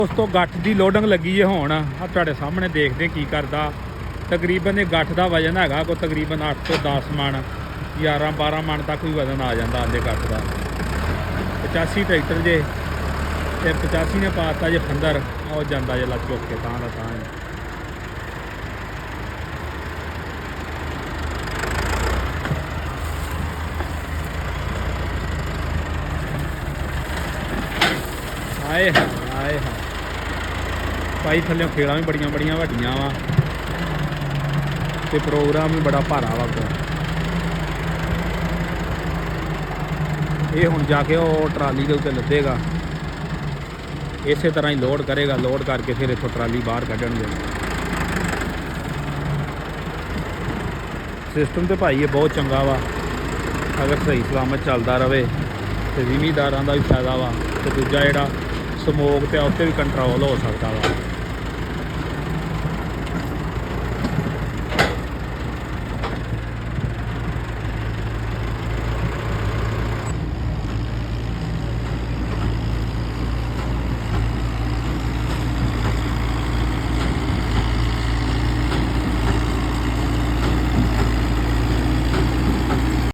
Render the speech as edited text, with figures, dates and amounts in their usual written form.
ਉਸ ਤੋਂ ਗੱਠ ਦੀ ਲੋਡਿੰਗ ਲੱਗੀ ਹੈ ਹੁਣ। ਆ ਤੁਹਾਡੇ ਸਾਹਮਣੇ ਦੇਖਦੇ ਕੀ ਕਰਦਾ। ਤਕਰੀਬਨ ਇਹ ਗੱਠ ਦਾ ਵਜਨ ਹੈਗਾ ਕੋਈ ਤਕਰੀਬਨ 8 ਤੋਂ 10 ਮਣ, 11-12 ਮਣ ਤੱਕ ਵੀ ਵਜ਼ਨ ਆ ਜਾਂਦਾ ਆਂਦੇ ਗੱਠ ਦਾ। 85 ਟਰੈਕਟਰ ਜੇ ਤੇ 85 ਨੇ ਪਾਤਾ ਜੇ ਫੰਦਰ, ਉਹ ਜਾਂਦਾ ਜੇ ਲੱਗ ਚੁੱਕ ਕੇ ਤਾਂ ਦਾ ਤਾਂ ਹੀ। ਆਏ ਆਏ ਹਾਂ ਭਾਈ, ਥੱਲੇ ਖੇੜਾਂ ਵੀ ਬੜੀਆਂ ਬੜੀਆਂ ਵੱਡੀਆਂ ਵਾ ਤੇ ਪ੍ਰੋਗਰਾਮ ਵੀ ਬੜਾ ਭਾਰਾ ਵਾ। ਇਹ ਹੁਣ ਜਾ ਕੇ ਉਹ ਟਰਾਲੀ ਦੇ ਉੱਤੇ ਲੱਦੇਗਾ, ਇਸੇ ਤਰ੍ਹਾਂ ਹੀ ਲੋਡ ਕਰੇਗਾ। ਲੋਡ ਕਰਕੇ ਫਿਰ ਇੱਥੋਂ ਟਰਾਲੀ ਬਾਹਰ ਕੱਢਣਗੇ। ਸਿਸਟਮ ਤੇ ਭਾਈ ਇਹ ਬਹੁਤ ਚੰਗਾ ਵਾ, ਅਗਰ ਸਹੀ ਸਲਾਮਤ ਚੱਲਦਾ ਰਵੇ ਤੇ ਜ਼ਿਮੀਂਦਾਰਾਂ ਦਾ ਵੀ ਫਾਇਦਾ ਵਾ। ਤੇ ਦੂਜਾ ਜਿਹੜਾ ਸਮੋਕ ਤੇ ਉੱਤੇ ਵੀ ਕੰਟਰੋਲ ਹੋ ਸਕਦਾ ਵਾ।